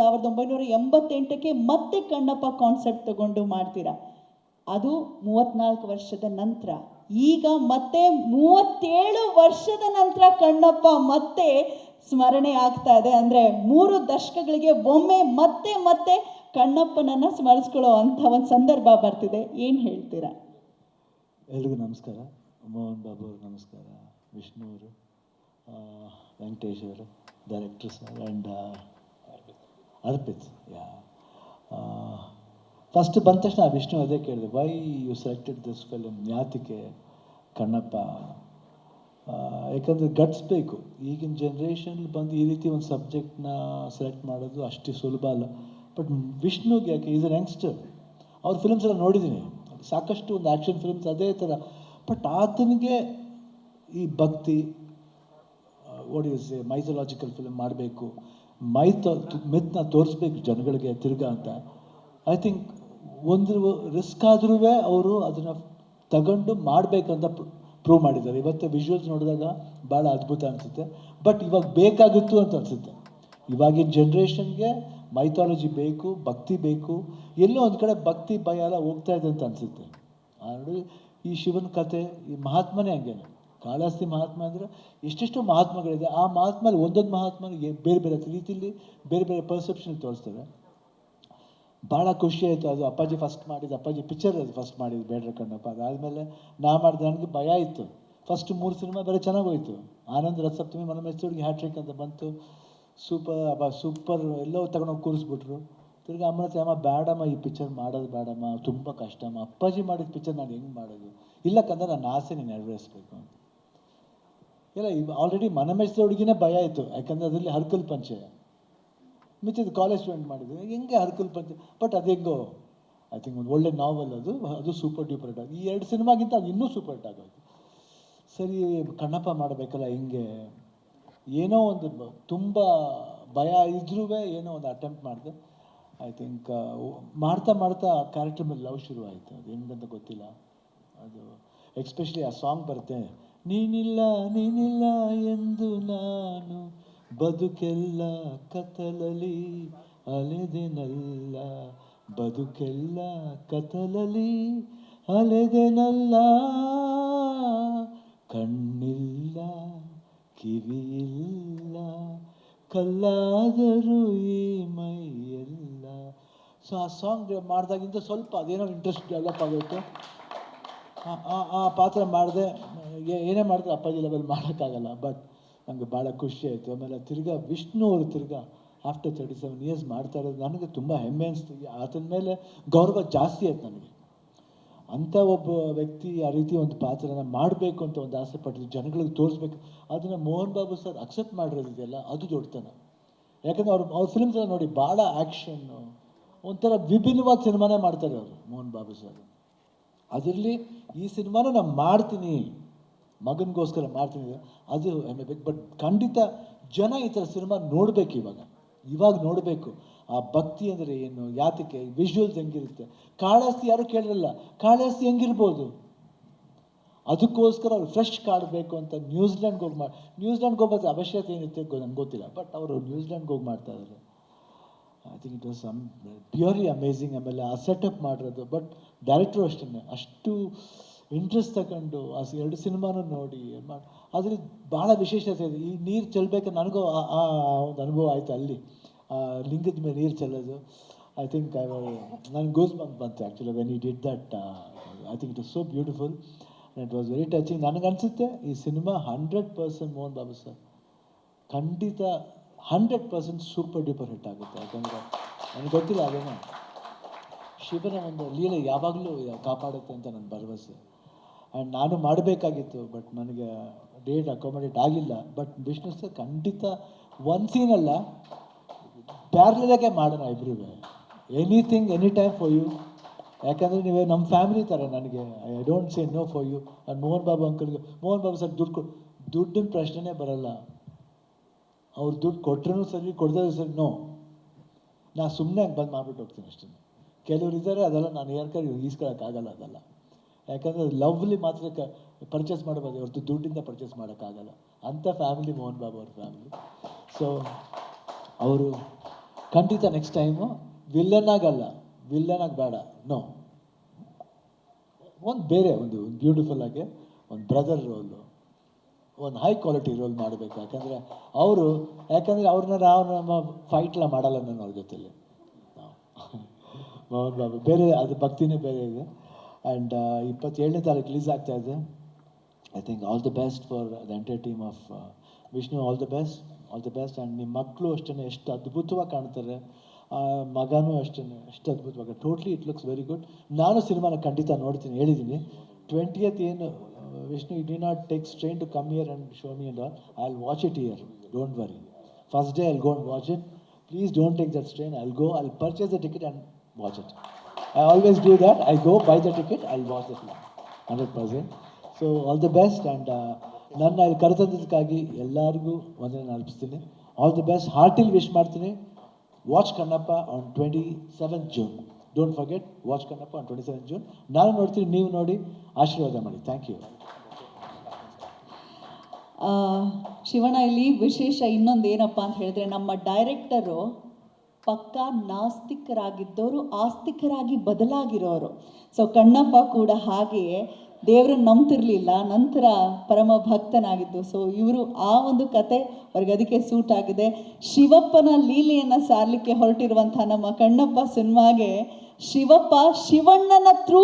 1988ಕ್ಕೆ ಮತ್ತೆ ಕಣ್ಣಪ್ಪ ಕಾನ್ಸೆಪ್ಟ್ ತಗೊಂಡು ಮಾಡ್ತೀರಾ. ಅದು 34 ವರ್ಷದ ನಂತರ. ಈಗ ಮತ್ತೆ 37 ವರ್ಷದ ನಂತರ ಕಣ್ಣಪ್ಪ ಮತ್ತೆ ಸ್ಮರಣೆ ಆಗ್ತಾ ಇದೆ. ಅಂದರೆ 3 ದಶಕಗಳಿಗೆ ಒಮ್ಮೆ ಮತ್ತೆ ಮತ್ತೆ ಕಣ್ಣಪ್ಪನನ್ನು ಸ್ಮರಿಸ್ಕೊಳ್ಳೋ ಅಂಥ ಒಂದು ಸಂದರ್ಭ ಬರ್ತಿದೆ. ಏನು ಹೇಳ್ತೀರಾ? ಎಲ್ರಿಗೂ ನಮಸ್ಕಾರ. ಮೋಹನ್ ಬಾಬು ಅವರು ನಮಸ್ಕಾರ, ವಿಷ್ಣು ಅವರು, ವೆಂಕಟೇಶ್ ಅವರು, director sir, and Arpit. First ಬಂದ ತಕ್ಷಣ ವಿಷ್ಣು ಅದೇ ಕೇಳಿದೆ, why you selected this film, ಯಾತಕ್ಕೆ ಕಣ್ಣಪ್ಪ? ಯಾಕಂದರೆ ಗಟ್ಸ್ ಬೇಕು. ಈಗಿನ ಜನ್ರೇಷನಲ್ಲಿ ಬಂದು ಈ ರೀತಿ ಒಂದು ಸಬ್ಜೆಕ್ಟ್ನ ಸೆಲೆಕ್ಟ್ ಮಾಡೋದು ಅಷ್ಟು ಸುಲಭ ಅಲ್ಲ. ಬಟ್ ವಿಷ್ಣುಗೆ ಯಾಕೆ, ಈಸ್ ಅನ್ ಯಂಗ್ಸ್ಟರ್, ಅವ್ರ ಫಿಲ್ಮ್ಸ್ ಎಲ್ಲ ನೋಡಿದ್ದೀನಿ, ಸಾಕಷ್ಟು ಒಂದು ಆ್ಯಕ್ಷನ್ ಫಿಲ್ಮ್ಸ್ ಅದೇ ಥರ. ಬಟ್ ಆತನಿಗೆ ಈ ಭಕ್ತಿ, ವಾಟ್ ಈಸ್ ಮೈಥಾಲಜಿಕಲ್ ಫಿಲ್ಮ್ ಮಾಡಬೇಕು, ಮಿತ್ನ ತೋರಿಸ್ಬೇಕು ಜನಗಳಿಗೆ ತಿರ್ಗಾ ಅಂತ. ಐ ಥಿಂಕ್ ಒಂದು ರಿಸ್ಕ್ ಆದ್ರೂ ಅವರು ಅದನ್ನು ತಗೊಂಡು ಮಾಡಬೇಕಂತ ಪ್ರೂವ್ ಮಾಡಿದ್ದಾರೆ. ಇವತ್ತು ವಿಜುವಲ್ಸ್ ನೋಡಿದಾಗ ಭಾಳ ಅದ್ಭುತ ಅನಿಸುತ್ತೆ. ಬಟ್ ಇವಾಗ ಬೇಕಾಗಿತ್ತು ಅಂತ ಅನಿಸುತ್ತೆ. ಇವಾಗಿನ ಜನ್ರೇಷನ್ಗೆ ಮೈಥಾಲಜಿ ಬೇಕು, ಭಕ್ತಿ ಬೇಕು. ಎಲ್ಲೋ ಒಂದು ಕಡೆ ಭಕ್ತಿ ಭಯ ಎಲ್ಲ ಹೋಗ್ತಾ ಇದೆ ಅಂತ ಅನಿಸುತ್ತೆ. ನೋಡಿ, ಈ ಶಿವನ ಕಥೆ, ಈ ಮಹಾತ್ಮನೇ ಹಂಗೇನೆ. ಕಾಳಹಸ್ತಿ ಮಹಾತ್ಮ ಅಂದರೆ ಎಷ್ಟೆಷ್ಟೋ ಮಹಾತ್ಮಗಳಿದೆ. ಆ ಮಹಾತ್ಮಲ್ಲಿ ಒಂದೊಂದು ಮಹಾತ್ಮನಿಗೆ ಬೇರೆ ಬೇರೆ ರೀತಿಯಲ್ಲಿ ಬೇರೆ ಬೇರೆ ಪರ್ಸೆಪ್ಷನ್ ತೋರಿಸ್ತವೆ. ಭಾಳ ಖುಷಿ ಆಯಿತು. ಅದು ಅಪ್ಪಾಜಿ ಫಸ್ಟ್ ಮಾಡಿದ್ದು, ಅಪ್ಪಾಜಿ ಪಿಕ್ಚರ್ ಅದು ಫಸ್ಟ್ ಮಾಡಿದ್ದು, ಬೇಡ್ರ ಕಣ್ಣಪ್ಪ. ಅದಾದಮೇಲೆ ಮಾಡಿದೆ. ನನಗೆ ಭಯ ಇತ್ತು. ಫಸ್ಟ್ 3 ಸಿನಿಮಾ ಬೇರೆ ಚೆನ್ನಾಗಿ ಹೋಯಿತು. ಆನಂದ್ ರಥಸಪ್ತಮಿ, ಮನಮೆಚ್ಚೋಡಿಗೆ ಹ್ಯಾಟ್ರಿಕ್ ಅಂತ ಬಂತು. ಸೂಪರ್ ಎಲ್ಲೋ ತಗೊಂಡೋಗಿ ಕೂರಿಸ್ಬಿಟ್ರು. ತಿರ್ಗಿ ಅಮ್ಮನ ಹತ್ರ, ಅಮ್ಮ ಬೇಡಮ್ಮ, ಈ ಪಿಕ್ಚರ್ ಮಾಡೋದು ಬೇಡಮ್ಮ, ತುಂಬ ಕಷ್ಟಮ್ಮ, ಅಪ್ಪಾಜಿ ಮಾಡಿದ ಪಿಕ್ಚರ್ ನಾನು ಹೆಂಗೆ ಮಾಡೋದು? ಇಲ್ಲಕ್ಕಂದ್ರೆ ನನ್ನ ಆಸೆ ನೀನು ನೆರವೇರಿಸ್ಬೇಕು ಅಂತ. ಇಲ್ಲ, ಆಲ್ರೆಡಿ ಮನಮೆಚ್ಚೋಡಿಗೆ ಭಯ ಆಯಿತು. ಯಾಕಂದರೆ ಅದರಲ್ಲಿ ಹರ್ಕಲ್ ಪಂಚೆ, ಮಿಚ್ಚಿದ್ದು ಕಾಲೇಜ್ ಸ್ಟೂಡೆಂಟ್ ಮಾಡಿದ್ವಿ, ಹೆಂಗೆ ಹರ್ಕಲ್ ಪಂಚೆ. ಬಟ್ ಅದು ಹೆಂಗೋ ಐ ಥಿಂಕ್ ಒಂದು ಒಳ್ಳೆ ನಾವೆಲ್, ಅದು ಸೂಪರ್ ಡ್ಯೂಪರ್ ಹಿಟ್. ಈ 2 ಸಿನಿಮಾಗಿಂತ ಅದು ಇನ್ನೂ ಸೂಪರ್ ಹಿಟ್ ಆಗೋಯ್ತು. ಸರಿ, ಕಣ್ಣಪ್ಪ ಮಾಡಬೇಕಲ್ಲ, ಹಿಂಗೆ ಏನೋ ಒಂದು ತುಂಬ ಭಯ ಇದ್ರೂ ಏನೋ ಒಂದು ಅಟೆಂಪ್ಟ್ ಮಾಡಿದೆ. ಐ ಥಿಂಕ್ ಮಾಡ್ತಾ ಮಾಡ್ತಾ ಕ್ಯಾರೆಕ್ಟರ್ ಮೇಲೆ ಲವ್ ಶುರು ಆಯಿತು. ಅದು ಹೆಂಗಂತ ಗೊತ್ತಿಲ್ಲ. ಅದು ಎಕ್ಸ್ಪೆಷಲಿ ಆ ಸಾಂಗ್ ಬರುತ್ತೆ, ನೀನಿಲ್ಲ ನೀನಿಲ್ಲ ಎಂದು ನಾನು ಬದುಕೆಲ್ಲ ಕತ್ತಲಲ್ಲಿ ಅಲೆದೆನಲ್ಲ, ಬದುಕೆಲ್ಲ ಕತ್ತಲಲ್ಲಿ ಅಲೆದೆನಲ್ಲ, ಕಣ್ಣಿಲ್ಲ ಕಿವಿಯಿಲ್ಲ ಕಲ್ಲಾದರೂ ಈ ಮೈಯೆಲ್ಲ. ಸೊ ಆ ಸಾಂಗ್ ಮಾಡಿದಾಗಿಂದ ಸ್ವಲ್ಪ ಅದೇನೋ ಇಂಟ್ರೆಸ್ಟ್ ಡೆವಲಪ್ ಆಗೋಯ್ತು. ಆ ಪಾತ್ರ ಮಾಡಿದೆ. ಏನೇ ಮಾಡಿದ್ರೆ ಅಪ್ಪಾಜಿ ಲೆವೆಲ್ ಮಾಡೋಕ್ಕಾಗಲ್ಲ. ಬಟ್ ನನಗೆ ಭಾಳ ಖುಷಿ ಆಯಿತು. ಆಮೇಲೆ ತಿರ್ಗಾ ವಿಷ್ಣು ಅವರು ತಿರ್ಗಾ ಆಫ್ಟರ್ 37 ಇಯರ್ಸ್ ಮಾಡ್ತಾ ಇರೋದು ನನಗೆ ತುಂಬ ಹೆಮ್ಮೆ ಅನಿಸ್ತು. ಆತನ ಮೇಲೆ ಗೌರವ ಜಾಸ್ತಿ ಆಯ್ತು ನನಗೆ. ಅಂಥ ಒಬ್ಬ ವ್ಯಕ್ತಿ ಆ ರೀತಿ ಒಂದು ಪಾತ್ರನ ಮಾಡಬೇಕು ಅಂತ ಒಂದು ಆಸೆ ಪಟ್ಟಿದ್ದು, ಜನಗಳಿಗೆ ತೋರಿಸ್ಬೇಕು. ಅದನ್ನು ಮೋಹನ್ ಬಾಬು ಸರ್ ಅಕ್ಸೆಪ್ಟ್ ಮಾಡಿರೋದಿದೆಯಲ್ಲ, ಅದು ದೊಡ್ಡತನ. ಯಾಕಂದರೆ ಅವ್ರ ಫಿಲ್ಮ್ಸ್ ಎಲ್ಲ ನೋಡಿ, ಭಾಳ ಆ್ಯಕ್ಷನ್ನು, ಒಂಥರ ವಿಭಿನ್ನವಾದ ಸಿನಿಮಾನೇ ಮಾಡ್ತಾರೆ ಅವರು, ಮೋಹನ್ ಬಾಬು ಸರ್. ಅದರಲ್ಲಿ ಈ ಸಿನಿಮಾನ ನಾನು ಮಾಡ್ತೀನಿ, ಮಗನಿಗೋಸ್ಕರ ಮಾಡ್ತೀನಿ, ಅದು ಹೆಮ್ಮೆ ಬೇಕು. ಬಟ್ ಖಂಡಿತ ಜನ ಈ ಥರ ಸಿನಿಮಾ ನೋಡಬೇಕು. ಇವಾಗ ನೋಡಬೇಕು. ಆ ಭಕ್ತಿ ಅಂದರೆ ಏನು, ಯಾತಕ್ಕೆ, ವಿಜುವಲ್ಸ್ ಹೆಂಗಿರುತ್ತೆ. ಕಾಳಹಸ್ತಿ ಯಾರು ಕೇಳಿರಲ್ಲ, ಕಾಳಹಸ್ತಿ ಹೆಂಗಿರ್ಬೋದು. ಅದಕ್ಕೋಸ್ಕರ ಅವ್ರು ಫ್ರೆಶ್ ಕಾಡಬೇಕು ಅಂತ ನ್ಯೂಜಿಲೆಂಡ್ಗೆ ಹೋಗೋದು ಅವಶ್ಯಕತೆ ಏನಿರುತ್ತೆ ನಂಗೆ ಗೊತ್ತಿಲ್ಲ. ಬಟ್ ಅವರು ನ್ಯೂಜಿಲೆಂಡ್ಗೆ ಹೋಗಿ ಮಾಡ್ತಾ ಇದ್ದಾರೆ. I think it was purely amazing. ಆಮೇಲೆ ಆ ಸೆಟಪ್ ಮಾಡಿರೋದು. ಬಟ್ ಡೈರೆಕ್ಟ್ರು ಅಷ್ಟೇ ಅಷ್ಟು ಇಂಟ್ರೆಸ್ಟ್ ತಗೊಂಡು ಆ 2 ಸಿನಿಮಾನೂ ನೋಡಿ ಅದ್ರಲ್ಲಿ ಭಾಳ ವಿಶೇಷತೆ ಇದೆ. ಈ ನೀರು ಚೆಲ್ಲಬೇಕು, ನನಗೂ ಆ ಒಂದು ಅನುಭವ ಆಯಿತು. ಅಲ್ಲಿ ಲಿಂಗದ ಮೇಲೆ ನೀರು ಚೆಲ್ಲೋದು, ಐ ಥಿಂಕ್ ನನಗೆ ಗೋಸ್ ಬಂತು actually when you did that. I think it was so beautiful and it was very touching. ನನಗನ್ಸುತ್ತೆ ಈ ಸಿನಿಮಾ 100% ಮೋಹನ್ ಬಾಬು ಸರ್ ಖಂಡಿತ 100% ಸೂಪರ್ ಡ್ಯೂಪರ್ ಹಿಟ್ ಆಗುತ್ತೆ. ಯಾಕಂದರೆ ನನಗೆ ಗೊತ್ತಿಲ್ಲ, ಅದೇನೋ ಶಿವನ ಒಂದು ಲೀಲೆ ಯಾವಾಗಲೂ ಕಾಪಾಡುತ್ತೆ ಅಂತ ನನ್ನ ಭರವಸೆ. ಆ್ಯಂಡ್ ನಾನು ಮಾಡಬೇಕಾಗಿತ್ತು, ಬಟ್ ನನಗೆ ಡೇಟ್ ಅಕೊಮಡೇಟ್ ಆಗಿಲ್ಲ. ಬಟ್ ವಿಷ್ಣು ಸರ್ ಖಂಡಿತ ಒಂದು ಸೀನಲ್ಲ, ಪ್ಯಾರಲಾಗೆ ಮಾಡೋಣ ಇಬ್ಬರೂ. Anything any time for you. ಯಾಕಂದರೆ ನೀವೇ ನಮ್ಮ ಫ್ಯಾಮಿಲಿ ಥರ ನನಗೆ. I don't say no for you. And Mohan Babu ಅಂಕಲ್ಗೆ, ಮೋಹನ್ ಬಾಬು ಸರ್ ದುಡ್ಡಿನ ಪ್ರಶ್ನೆನೇ ಬರಲ್ಲ. ಅವ್ರು ದುಡ್ಡು ಕೊಟ್ಟರೂ ಸರಿ, ಕೊಡ್ದೇ ಸರಿ, ನೋ, ನಾನು ಸುಮ್ಮನೆ ಹಂಗೆ ಬಂದು ಮಾಡ್ಬಿಟ್ಟು ಹೋಗ್ತೀನಿ ಅಷ್ಟೇ. ಕೆಲವ್ರು ಇದ್ದಾರೆ, ಅದೆಲ್ಲ ನಾನು ಯಾರ್ಕಾರು ಈಸ್ಕೊಳ್ಳೋಕ್ಕಾಗಲ್ಲ. ಅದೆಲ್ಲ ಯಾಕಂದರೆ ಲವ್ಲಿ ಮಾತ್ರ ಪರ್ಚೇಸ್ ಮಾಡ್ಬೋದು, ಹೊರತು ದುಡ್ಡಿಂದ ಪರ್ಚೇಸ್ ಮಾಡೋಕ್ಕಾಗಲ್ಲ. ಅಂಥ ಫ್ಯಾಮಿಲಿ ಮೋಹನ್ ಬಾಬು ಅವ್ರ ಫ್ಯಾಮಿಲಿ. ಸೊ ಅವರು ಖಂಡಿತ ನೆಕ್ಸ್ಟ್ ಟೈಮು ವಿಲ್ಲನ್ ಆಗಲ್ಲ, ವಿಲ್ಲನ್ ಆಗಿ ಬೇಡ, ನೋ, ಒಂದು ಬೇರೆ ಒಂದು ಬ್ಯೂಟಿಫುಲ್ ಆಗಿ ಒಂದು ಬ್ರದರ್ ರೋಲು, ಒಂದು ಹೈ ಕ್ವಾಲಿಟಿ ರೋಲ್ ಮಾಡಬೇಕು. ಯಾಕಂದರೆ ಅವ್ರನ್ನ ನಾವು ನಮ್ಮ ಫೈಟ್ಲ ಮಾಡಲ್ಲ ನಾನು ಅವ್ರ ಜೊತೆಲಿ. ಮೋಹನ್ ಬಾಬು ಬೇರೆ, ಅದು ಭಕ್ತಿನೇ ಬೇರೆ ಇದೆ. ಆ್ಯಂಡ್ 27ನೇ ತಾರೀಕು ರಿಲೀಸ್ ಆಗ್ತಾ ಇದೆ. I think all the best for the entire team of Vishnu. All the best, all the best. And ನಿಮ್ಮ ಮಕ್ಕಳು ಅಷ್ಟೇ ಎಷ್ಟು ಅದ್ಭುತವಾಗಿ ಕಾಣ್ತಾರೆ, ಮಗನೂ ಅಷ್ಟೇ ಎಷ್ಟು ಅದ್ಭುತವಾಗಿ, totally it looks very good. ನಾನು ಸಿನಿಮಾನ ಖಂಡಿತ ನೋಡ್ತೀನಿ, ಹೇಳಿದ್ದೀನಿ. 20th ಏನು Vishnu, you did not take strain to come here and show me and all. I will watch it here, don't worry. First day I will go and watch it. Please don't take that strain. I'll purchase the ticket and watch it. I always do that. I go buy the ticket, I'll watch the film 100%. So all the best, and ನನ್ನ ಇಲ್ಲಿ ಕರೆತಂದಕ್ಕಾಗಿ ಎಲ್ಲರಿಗೂ ವಂದನೆ ಅರ್ಪಿಸ್ತೀನಿ. All the best, heartily wish ಮಾಡ್ತೀನಿ. Watch Kannappa on 27th June. Don't forget, watch Kannappa on 27th June. ನಾನು ನೋಡ್ತೀನಿ, ನೀವು ನೋಡಿ ಆಶೀರ್ವಾದ ಮಾಡಿ. Thank you. ಶಿವಣ್ಣ, ಇಲ್ಲಿ ವಿಶೇಷ ಇನ್ನೊಂದು ಏನಪ್ಪ ಅಂತ ಹೇಳಿದ್ರೆ, ನಮ್ಮ ಡೈರೆಕ್ಟರು ಪಕ್ಕಾ ನಾಸ್ತಿಕರಾಗಿದ್ದವರು ಆಸ್ತಿಕರಾಗಿ ಬದಲಾಗಿರೋರು. ಸೊ ಕಣ್ಣಪ್ಪ ಕೂಡ ಹಾಗೆಯೇ ದೇವ್ರನ್ನ ನಂಬ್ತಿರ್ಲಿಲ್ಲ, ನಂತರ ಪರಮ ಭಕ್ತನಾಗಿದ್ದು. ಸೊ ಇವರು ಆ ಒಂದು ಕತೆ ಅವ್ರಿಗೆ ಅದಕ್ಕೆ ಸೂಟ್ ಆಗಿದೆ. ಶಿವಪ್ಪನ ಲೀಲೆಯನ್ನು ಸಾರಲಿಕ್ಕೆ ಹೊರಟಿರುವಂಥ ನಮ್ಮ ಕಣ್ಣಪ್ಪ ಸಿನಿಮಾಗೆ ಶಿವಪ್ಪ ಶಿವಣ್ಣನ ಥ್ರೂ